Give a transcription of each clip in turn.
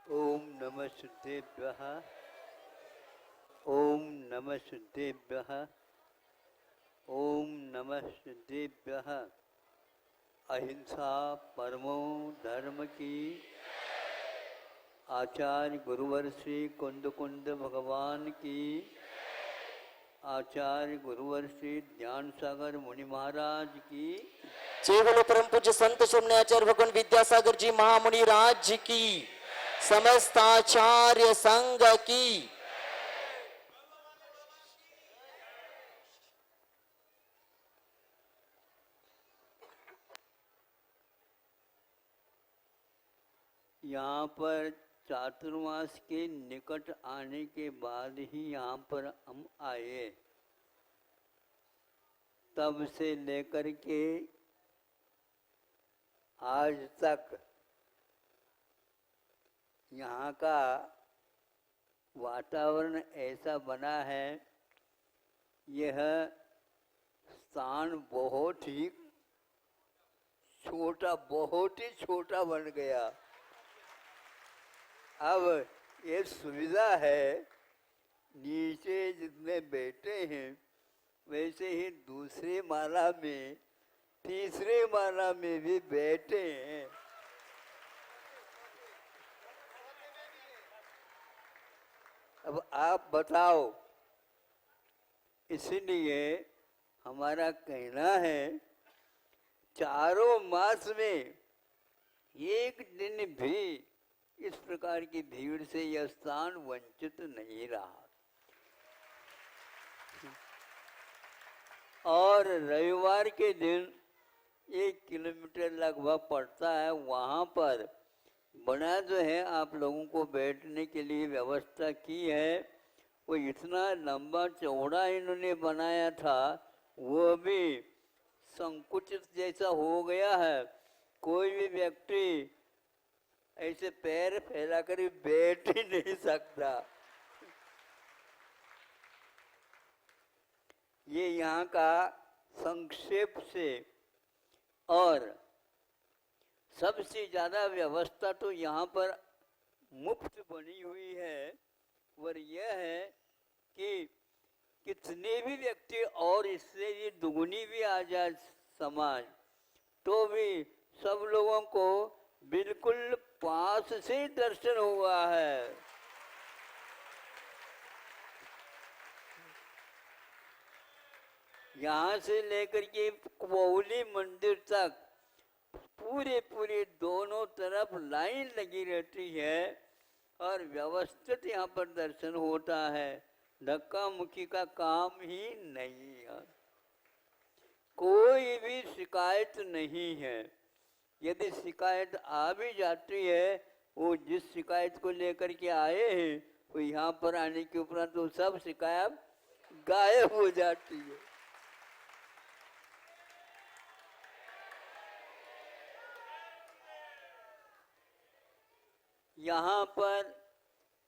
ओम नमः सिद्धेभ्यः। ओम नमः सिद्धेभ्यः। ओम नमः सिद्धेभ्यः। अहिंसा परमो धर्म की। आचार्य गुरुवर श्री कुंद कुंद भगवान की। आचार्य गुरुवर श्री ज्ञान सागर मुनि महाराज की। जय बोलो परम पूज्य संत शून्य आचार्य भगवान विद्यासागर जी महामुनि राज की। समस्त आचार्य संघ की। यहाँ पर चातुर्मास के निकट आने के बाद ही यहाँ पर हम आए। तब से लेकर के आज तक यहाँ का वातावरण ऐसा बना है। यह स्थान बहुत ही छोटा बन गया। अब ये सुविधा है, नीचे जितने बैठे हैं वैसे ही दूसरी माला में तीसरी माला में भी बैठे हैं। अब आप बताओ, इसलिए हमारा कहना है चारों मास में एक दिन भी इस प्रकार की भीड़ से यह स्थान वंचित नहीं रहा। और रविवार के दिन 1 किलोमीटर लगभग पड़ता है, वहाँ पर बना जो है आप लोगों को बैठने के लिए व्यवस्था की है। वो इतना लंबा चौड़ा इन्होंने बनाया था, वो भी संकुचित जैसा हो गया है। कोई भी व्यक्ति ऐसे पैर फैलाकर बैठ ही नहीं सकता। ये यहाँ का संक्षेप से। और सबसे ज्यादा व्यवस्था तो यहाँ पर मुफ्त बनी हुई है। और यह है कि कितने भी व्यक्ति और इससे ये दुगुनी भी आ जाए समाज, तो भी सब लोगों को बिल्कुल पास से दर्शन हुआ है। यहाँ से लेकर के कोवली मंदिर तक पूरे दोनों तरफ लाइन लगी रहती है और व्यवस्थित यहाँ पर दर्शन होता है। धक्का मुक्की का काम ही नहीं है, कोई भी शिकायत नहीं है। यदि शिकायत आ भी जाती है, वो जिस शिकायत को लेकर के आए हैं वो यहाँ पर आने के उपरांत तो सब शिकायत गायब हो जाती है। यहाँ पर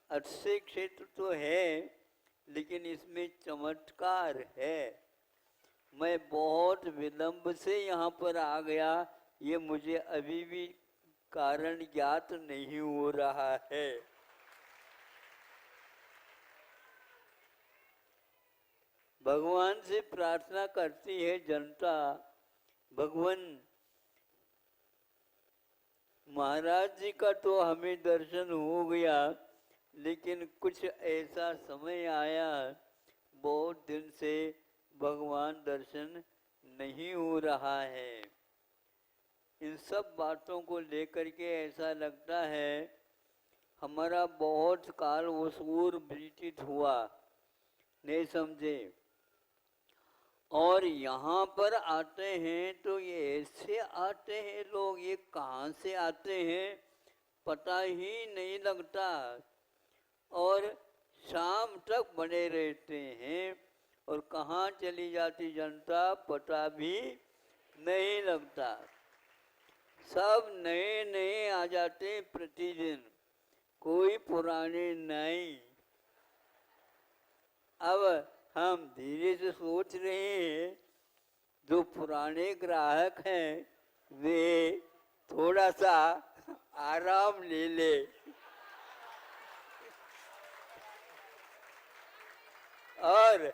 अच्छे क्षेत्र तो है, लेकिन इसमें चमत्कार है। मैं बहुत विलंब से यहाँ पर आ गया, ये मुझे अभी भी कारण ज्ञात नहीं हो रहा है। भगवान से प्रार्थना करती है जनता, भगवान महाराज जी का तो हमें दर्शन हो गया, लेकिन कुछ ऐसा समय आया बहुत दिन से भगवान दर्शन नहीं हो रहा है। इन सब बातों को लेकर के ऐसा लगता है हमारा बहुत काल वसूर व्यतीत हुआ, नहीं समझे। और यहाँ पर आते हैं तो ये ऐसे आते हैं लोग, ये कहाँ से आते हैं पता ही नहीं लगता। और शाम तक बने रहते हैं और कहाँ चली जाती जनता पता भी नहीं लगता। सब नए नए आ जाते प्रतिदिन, कोई पुराने नहीं। अब हम धीरे से सोच रहे हैं जो पुराने ग्राहक हैं वे थोड़ा सा आराम ले ले। और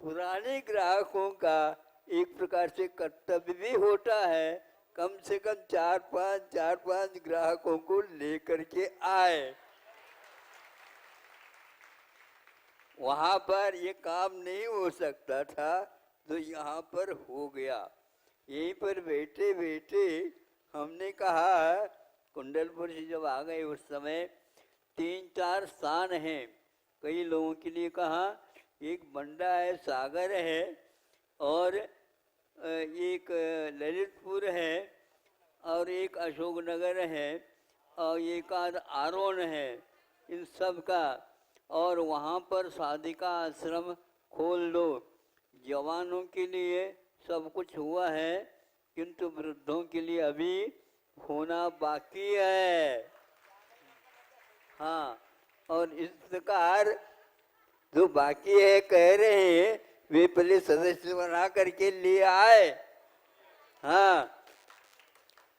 पुराने ग्राहकों का एक प्रकार से कर्तव्य भी होता है, कम से कम चार पांच ग्राहकों को लेकर के आए। वहां पर ये काम नहीं हो सकता था तो यहाँ पर हो गया। यहीं पर बैठे बैठे हमने कहा, कुंडलपुर से जब आ गए उस समय 3-4 स्थान हैं कई लोगों के लिए कहा, एक बंडा है, सागर है, और एक ललितपुर है, और एक अशोकनगर है, और एक आरोन है, इन सब का। और वहाँ पर साधिका आश्रम खोल दो। जवानों के लिए सब कुछ हुआ है, किंतु वृद्धों के लिए अभी होना बाकी है। हाँ, और इस प्रकार जो बाकी है कह रहे हैं वे पहले सदस्य बना करके लिए आए। हाँ,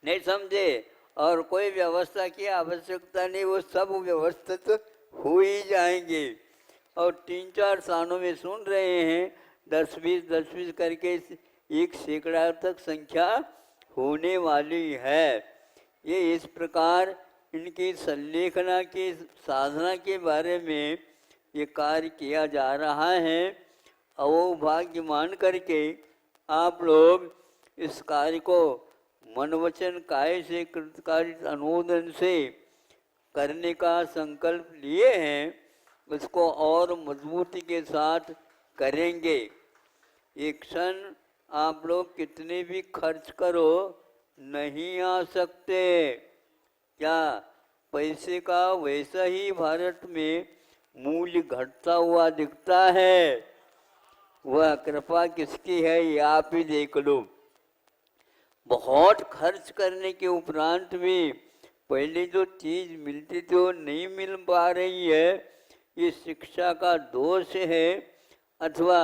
नहीं समझे, और कोई व्यवस्था की आवश्यकता नहीं, वो सब व्यवस्थित हो ही जाएंगे। और 3-4 स्थानों में सुन रहे हैं 10-20 करके 1 सैकड़ा तक संख्या होने वाली है। ये इस प्रकार इनकी संलेखना की साधना के बारे में ये कार्य किया जा रहा है। और भाग्य मान करके आप लोग इस कार्य को मन वचन काय से कृतकार्य अनुमोदन से करने का संकल्प लिए हैं, उसको और मजबूती के साथ करेंगे। एक क्षण आप लोग कितने भी खर्च करो नहीं आ सकते। क्या पैसे का वैसा ही भारत में मूल्य घटता हुआ दिखता है? वह कृपा किसकी है ये आप ही देख लो। बहुत खर्च करने के उपरांत भी पहले जो चीज मिलती थी वो नहीं मिल पा रही है, ये शिक्षा का दोष है, अथवा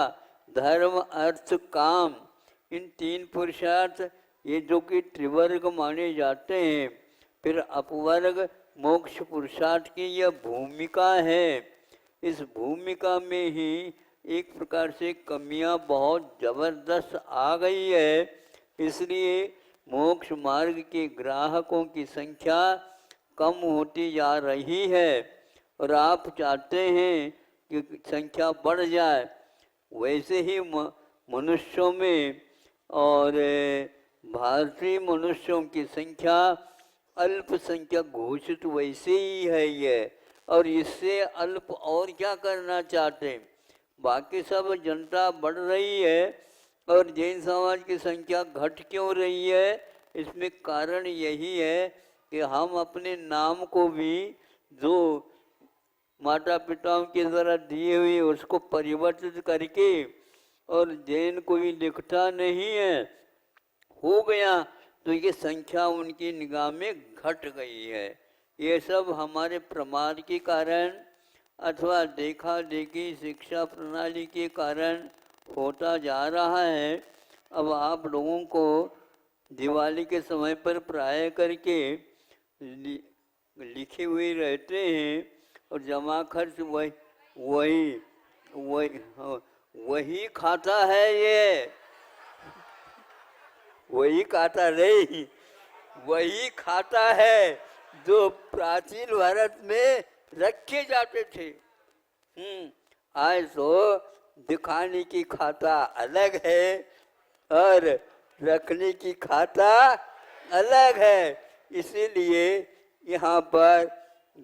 धर्म अर्थ काम इन 3 पुरुषार्थ ये जो कि त्रिवर्ग माने जाते हैं, फिर अपवर्ग मोक्ष पुरुषार्थ की यह भूमिका है। इस भूमिका में ही एक प्रकार से कमियां बहुत जबरदस्त आ गई है। इसलिए मोक्ष मार्ग के ग्राहकों की संख्या कम होती जा रही है, और आप चाहते हैं कि संख्या बढ़ जाए। वैसे ही मनुष्यों में और भारतीय मनुष्यों की संख्या अल्पसंख्यक घोषित वैसे ही है ये, और इससे अल्प और क्या करना चाहते हैं? बाकी सब जनता बढ़ रही है और जैन समाज की संख्या घट क्यों रही है? इसमें कारण यही है कि हम अपने नाम को भी जो माता पिताओं के द्वारा दिए हुए उसको परिवर्तित करके, और जैन कोई लिखता नहीं है हो गया, तो ये संख्या उनकी निगाह में घट गई है। ये सब हमारे प्रमाद के कारण अथवा देखा देखी शिक्षा प्रणाली के कारण होता जा रहा है। अब आप लोगों को दिवाली के समय पर प्राय करके लिखे हुए रहते हैं, और जमा खर्च वही खाता है। ये वही खाता नहीं, वही खाता है जो प्राचीन भारत में रखे जाते थे। आज तो दिखाने की खाता अलग है और रखने की खाता अलग है। इसीलिए यहाँ पर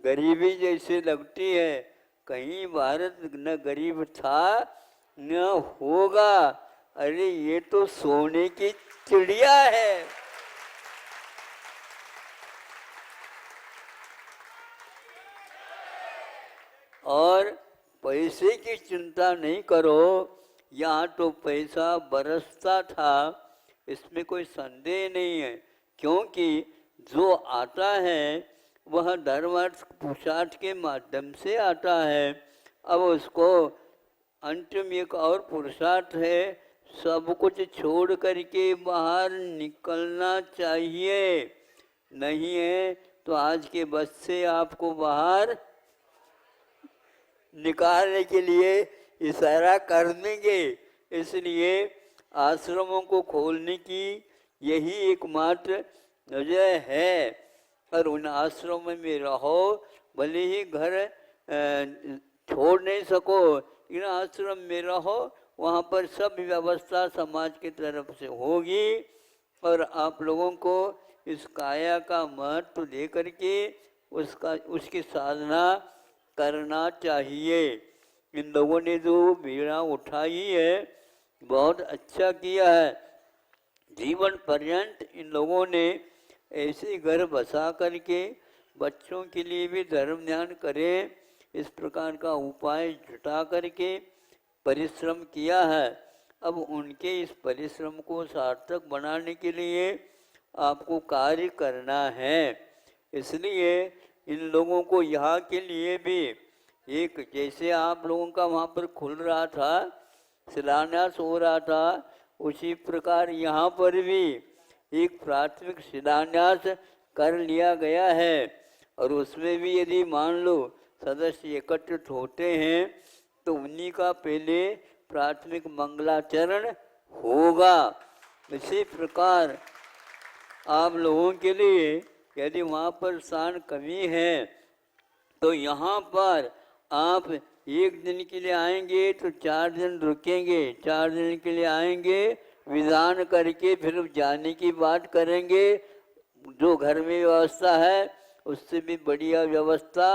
गरीबी जैसे लगती है। कहीं भारत न गरीब था न होगा। अरे ये तो सोने की चिड़िया है। और पैसे की चिंता नहीं करो, यहाँ तो पैसा बरसता था, इसमें कोई संदेह नहीं है। क्योंकि जो आता है वह धर्म अर्थ पुरुषार्थ के माध्यम से आता है। अब उसको अंतिम एक और पुरुषार्थ है, सब कुछ छोड़ करके बाहर निकलना चाहिए। नहीं है तो आज के बस से आपको बाहर निकालने के लिए इशारा कर देंगे। इसलिए आश्रमों को खोलने की यही एकमात्र वजह है। और उन आश्रमों में रहो, भले ही घर छोड़ नहीं सको, लेकिन आश्रम में रहो, वहाँ पर सब व्यवस्था समाज की तरफ से होगी। और आप लोगों को इस काया का महत्व दे करके उसकी साधना करना चाहिए। इन लोगों ने जो बीड़ा उठाई है बहुत अच्छा किया है। जीवन पर्यंत इन लोगों ने ऐसे घर बसा करके बच्चों के लिए भी धर्म ध्यान करें, इस प्रकार का उपाय जुटा करके परिश्रम किया है। अब उनके इस परिश्रम को सार्थक बनाने के लिए आपको कार्य करना है। इसलिए इन लोगों को यहाँ के लिए भी एक, जैसे आप लोगों का वहाँ पर खुल रहा था, शिलान्यास हो रहा था, उसी प्रकार यहाँ पर भी एक प्राथमिक शिलान्यास कर लिया गया है। और उसमें भी यदि मान लो सदस्य एकत्रित होते हैं तो उन्हीं का पहले प्राथमिक मंगलाचरण होगा। इसी प्रकार आप लोगों के लिए यदि वहाँ पर स्थान कमी है तो यहाँ पर आप एक दिन के लिए आएंगे तो 4 दिन रुकेंगे, 4 दिन के लिए आएंगे, विधान करके फिर जाने की बात करेंगे। जो घर में व्यवस्था है उससे भी बढ़िया व्यवस्था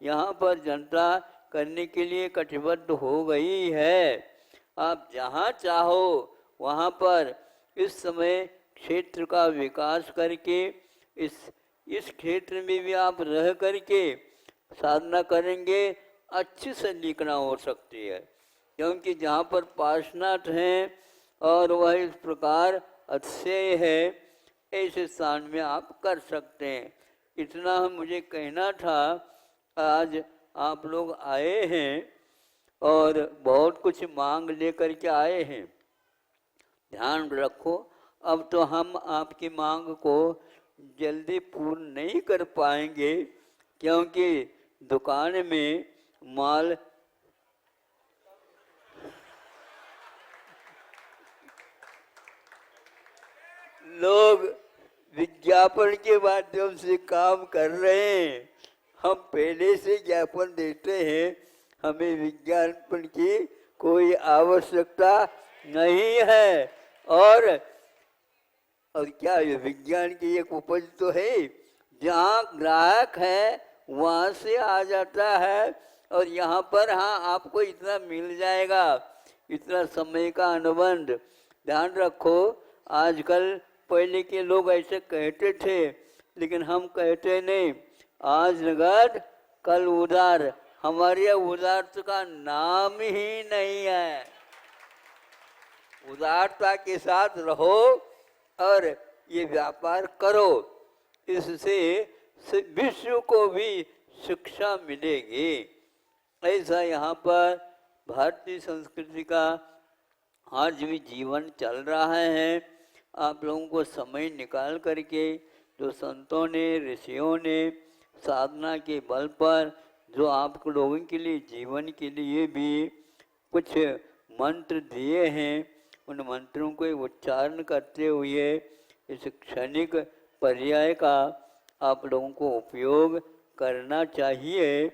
यहाँ पर जनता करने के लिए कटिबद्ध हो गई है। आप जहाँ चाहो वहाँ पर इस समय क्षेत्र का विकास करके इस क्षेत्र में भी आप रह करके साधना करेंगे, अच्छी संलिकना हो सकती है। क्योंकि जहाँ पर पार्षनाथ हैं और वह इस प्रकार अतिशय है, ऐसे स्थान में आप कर सकते हैं। इतना मुझे कहना था। आज आप लोग आए हैं और बहुत कुछ मांग लेकर के आए हैं, ध्यान रखो। अब तो हम आपकी मांग को जल्दी पूर्ण नहीं कर पाएंगे, क्योंकि दुकान में माल लोग विज्ञापन के माध्यम से काम कर रहे हैं। हम पहले से ज्ञापन देते हैं, हमें विज्ञापन की कोई आवश्यकता नहीं है। और क्या विज्ञान की एक उपज तो है, जहाँ ग्राहक है वहाँ से आ जाता है। और यहाँ पर हाँ आपको इतना मिल जाएगा, इतना समय का अनुबंध। ध्यान रखो, आजकल पहले के लोग ऐसे कहते थे, लेकिन हम कहते नहीं। आज नगद कल उधार, हमारे यहाँ उदारता का नाम ही नहीं है। उदारता के साथ रहो और ये व्यापार करो, इससे विश्व को भी शिक्षा मिलेगी। ऐसा यहाँ पर भारतीय संस्कृति का आज भी जीवन चल रहा है। आप लोगों को समय निकाल करके जो संतों ने, ऋषियों ने साधना के बल पर जो आप लोगों के लिए जीवन के लिए भी कुछ मंत्र दिए हैं, उन मंत्रों को उच्चारण करते हुए इस क्षणिक पर्याय का आप लोगों को उपयोग करना चाहिए।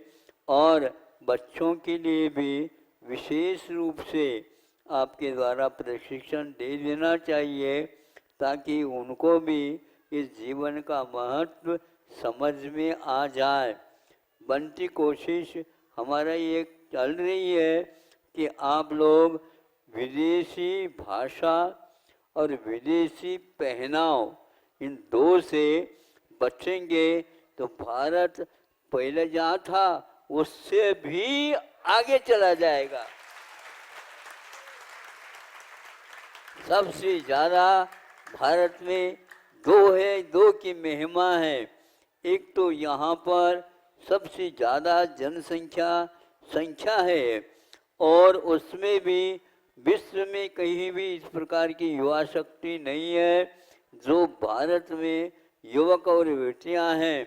और बच्चों के लिए भी विशेष रूप से आपके द्वारा प्रशिक्षण दे देना चाहिए, ताकि उनको भी इस जीवन का महत्व समझ में आ जाए। बनती कोशिश हमारा ये चल रही है कि आप लोग विदेशी भाषा और विदेशी पहनाव, इन दो से बचेंगे तो भारत पहले जहाँ था उससे भी आगे चला जाएगा। सबसे ज़्यादा भारत में दो की महिमा है। एक तो यहाँ पर सबसे ज़्यादा संख्या है, और उसमें भी विश्व में कहीं भी इस प्रकार की युवा शक्ति नहीं है। जो भारत में युवक और युवतियाँ हैं,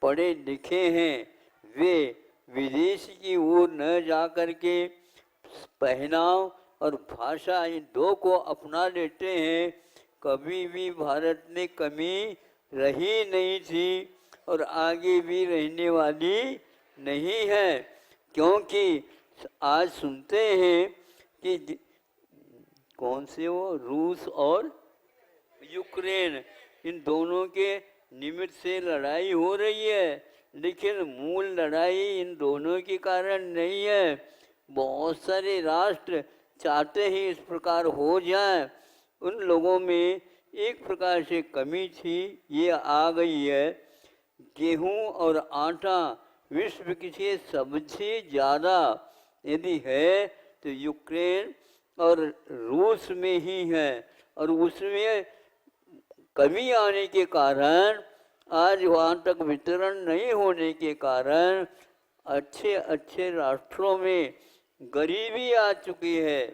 पढ़े लिखे हैं, वे विदेश की ओर न जा कर के पहनाव और भाषा इन दो को अपना लेते हैं, कभी भी भारत में कमी रही नहीं थी और आगे भी रहने वाली नहीं है। क्योंकि आज सुनते हैं कि कौन से वो रूस और यूक्रेन, इन दोनों के निमित्त से लड़ाई हो रही है, लेकिन मूल लड़ाई इन दोनों के कारण नहीं है। बहुत सारे राष्ट्र चाहते ही इस प्रकार हो जाए। उन लोगों में एक प्रकार से कमी थी, ये आ गई है। गेहूं और आटा विश्व की से सबसे ज़्यादा यदि है तो यूक्रेन और रूस में ही है, और उसमें कमी आने के कारण, आज वहाँ तक वितरण नहीं होने के कारण अच्छे अच्छे राष्ट्रों में गरीबी आ चुकी है।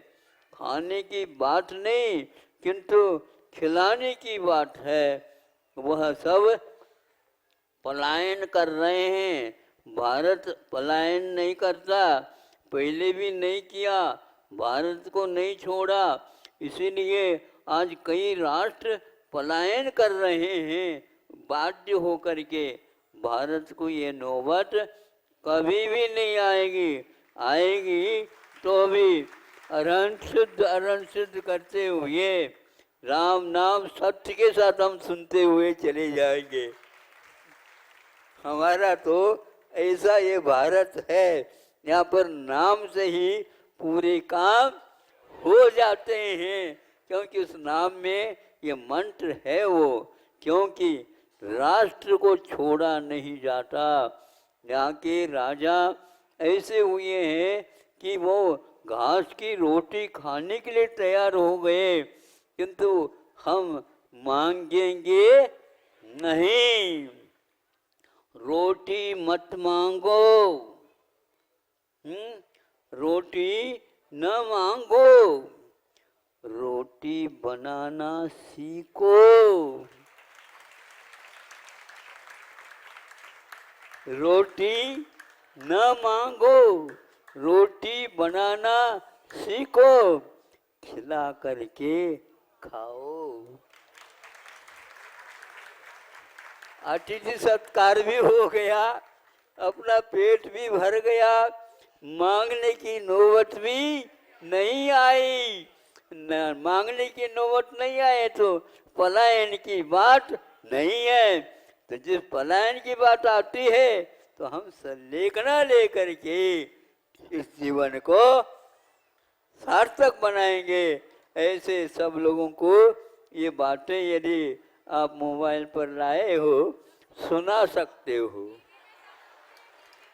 खाने की बात नहीं किंतु खिलाने की बात है। वह सब पलायन कर रहे हैं। भारत पलायन नहीं करता, पहले भी नहीं किया, भारत को नहीं छोड़ा, इसीलिए आज कई राष्ट्र पलायन कर रहे हैं बाध्य होकर के। भारत को ये नौबत कभी भी नहीं आएगी, आएगी तो भी अरण शुद्ध करते हुए राम नाम सत्य के साथ हम सुनते हुए चले जाएंगे। हमारा तो ऐसा ये भारत है, यहाँ पर नाम से ही पूरे काम हो जाते हैं, क्योंकि उस नाम में ये मंत्र है वो, क्योंकि राष्ट्र को छोड़ा नहीं जाता। यहाँ के राजा ऐसे हुए हैं कि वो घास की रोटी खाने के लिए तैयार हो गए, किंतु हम मांगेंगे नहीं। रोटी मत मांगो, रोटी न मांगो, रोटी बनाना सीखो। रोटी न मांगो, रोटी बनाना सीखो, खिला करके खाओ। अतिथि सत्कार भी हो गया, अपना पेट भी भर गया, मांगने की नौबत भी नहीं आई। न मांगने की नौबत नहीं आए तो पलायन की बात नहीं है। तो जिस पलायन की बात आती है तो हम संलेखना लेकर के इस जीवन को सार्थक बनाएंगे। ऐसे सब लोगों को ये बातें यदि आप मोबाइल पर लाए हो, सुना सकते हो।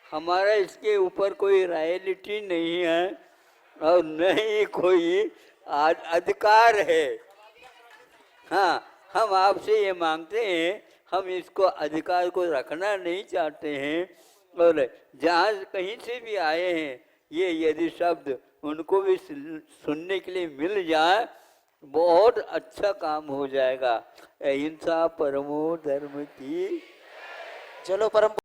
हमारा इसके ऊपर कोई रॉयल्टी नहीं है और नहीं कोई अधिकार है। हाँ, हम आपसे ये मांगते हैं, हम इसको अधिकार को रखना नहीं चाहते हैं। और जहाँ कहीं से भी आए हैं, ये यदि शब्द उनको भी सुनने के लिए मिल जाए, बहुत अच्छा काम हो जाएगा। अहिंसा परमो धर्म की। चलो परम